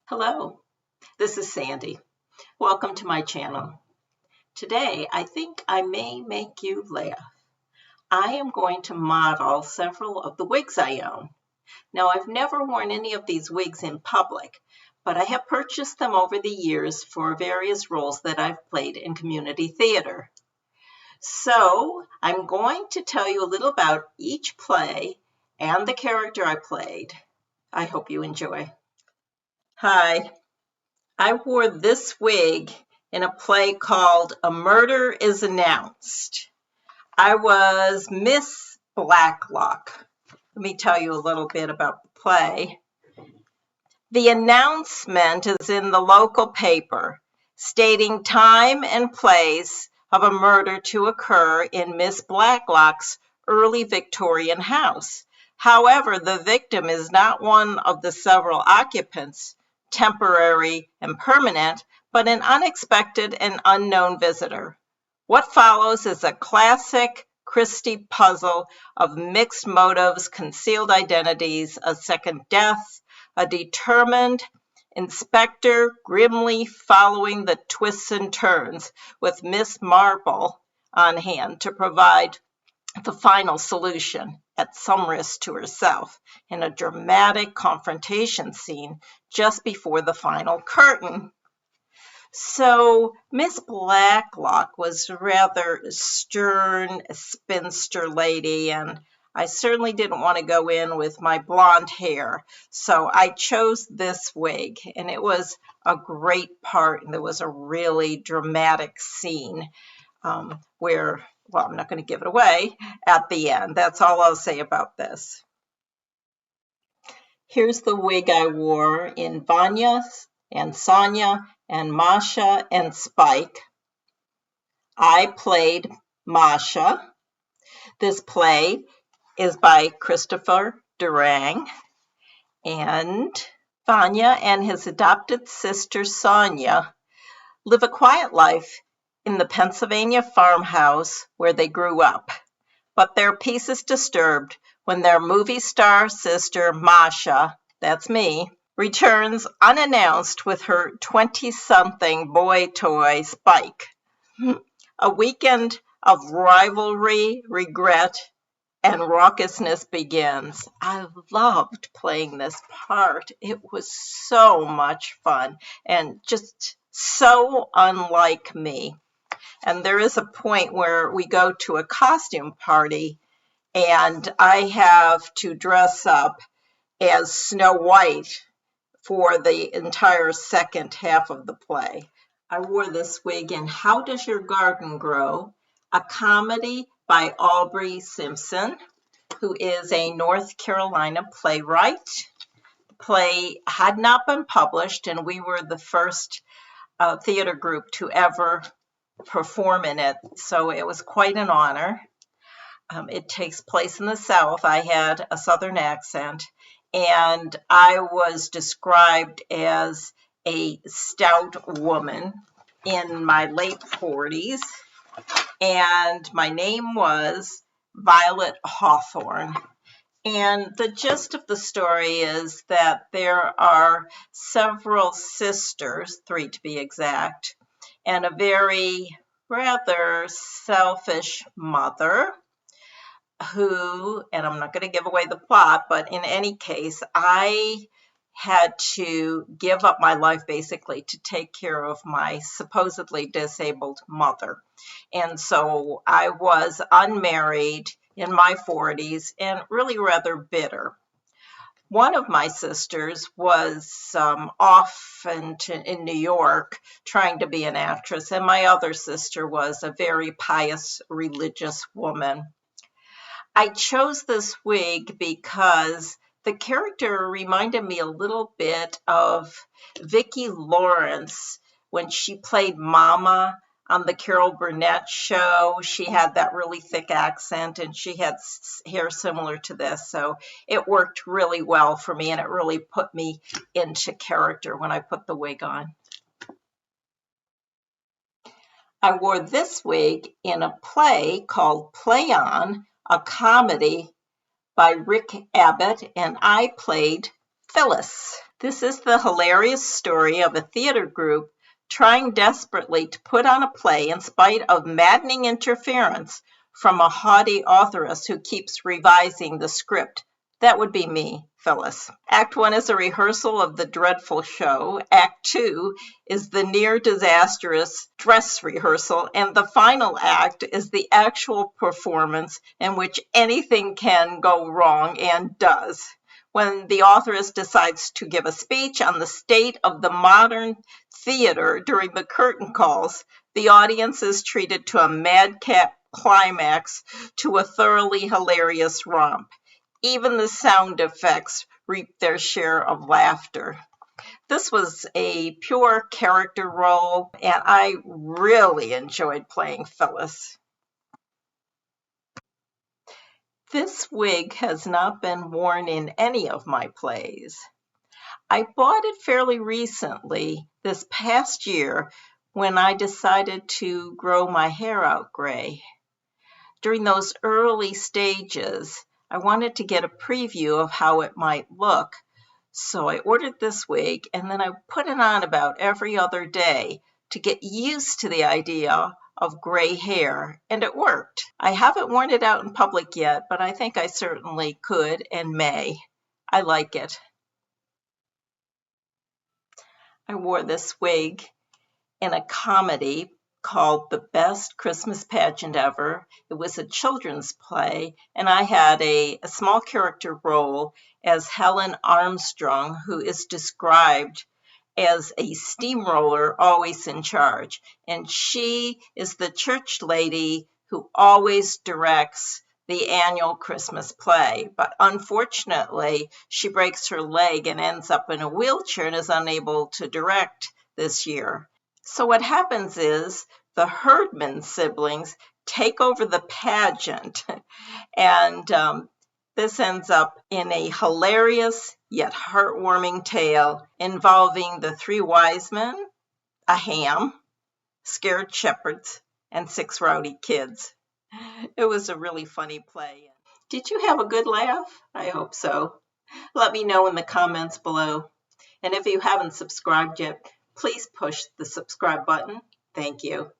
Hello, this is Sandy. Welcome to my channel. Today, I think I may make you laugh. I am going to model several of the wigs I own. Now, I've never worn any of these wigs in public, but I have purchased them over the years for various roles that I've played in community theater. So, I'm going to tell you a little about each play and the character I played. I hope you enjoy. Hi. I wore this wig in a play called A Murder is Announced. I was Miss Blacklock. Let me tell you a little bit about the play. The announcement is in the local paper stating time and place of a murder to occur in Miss Blacklock's early Victorian house. However, the victim is not one of the several occupants, temporary and permanent, but an unexpected and unknown visitor. What follows is a classic Christie puzzle of mixed motives, concealed identities, a second death, a determined inspector grimly following the twists and turns, with Miss Marple on hand to provide the final solution at some risk to herself in a dramatic confrontation scene just before the final curtain. So Miss Blacklock was rather stern, spinster lady, and I certainly didn't want to go in with my blonde hair. So I chose this wig, and it was a great part, and there was a really dramatic scene where, well, I'm not going to give it away at the end. That's all I'll say about this. Here's the wig I wore in Vanya and Sonia and Masha and Spike. I played Masha. This play is by Christopher Durang, and Vanya and his adopted sister Sonia live a quiet life in the Pennsylvania farmhouse where they grew up. But their peace is disturbed when their movie star sister Masha, that's me, returns unannounced with her 20-something boy toy Spike. A weekend of rivalry, regret, and raucousness begins. I loved playing this part. It was so much fun and just so unlike me. And there is a point where we go to a costume party and I have to dress up as Snow White for the entire second half of the play. I wore this wig in How Does Your Garden Grow?, a comedy by Aubrey Simpson, who is a North Carolina playwright. The play had not been published, and we were the first theater group to ever perform in it, so it was quite an honor. It takes place in the South. I had a Southern accent, and I was described as a stout woman in my late 40s, and my name was Violet Hawthorne. And the gist of the story is that there are several sisters, 3 to be exact, and a very rather selfish mother who, and I'm not going to give away the plot, but in any case, I had to give up my life basically to take care of my supposedly disabled mother. And so I was unmarried in my 40s and really rather bitter. One of my sisters was off in New York trying to be an actress, and my other sister was a very pious religious woman. I chose this wig because the character reminded me a little bit of Vicki Lawrence when she played Mama on the Carol Burnett show. She had that really thick accent and she had hair similar to this. So it worked really well for me and it really put me into character when I put the wig on. I wore this wig in a play called Play On, a comedy by Rick Abbott, and I played Phyllis. This is the hilarious story of a theater group trying desperately to put on a play in spite of maddening interference from a haughty authoress who keeps revising the script. That would be me, Phyllis. Act 1 is a rehearsal of the dreadful show. Act 2 is the near disastrous dress rehearsal. And the final act is the actual performance in which anything can go wrong and does. When the authoress decides to give a speech on the state of the modern theater during the curtain calls, the audience is treated to a madcap climax to a thoroughly hilarious romp. Even the sound effects reap their share of laughter. This was a pure character role, and I really enjoyed playing Phyllis. This wig has not been worn in any of my plays. I bought it fairly recently, this past year, when I decided to grow my hair out gray. During those early stages, I wanted to get a preview of how it might look. So I ordered this wig and then I put it on about every other day to get used to the idea of gray hair, and it worked. I haven't worn it out in public yet, but I think I certainly could and may. I like it. I wore this wig in a comedy called The Best Christmas Pageant Ever. It was a children's play, and I had a small character role as Helen Armstrong, who is described as a steamroller always in charge. And she is the church lady who always directs the annual Christmas play. But unfortunately, she breaks her leg and ends up in a wheelchair and is unable to direct this year. So what happens is the Herdman siblings take over the pageant, and this ends up in a hilarious yet heartwarming tale involving the 3 wise men, a ham, scared shepherds, and 6 rowdy kids. It was a really funny play. Did you have a good laugh? I hope so. Let me know in the comments below. And if you haven't subscribed yet, please push the subscribe button. Thank you.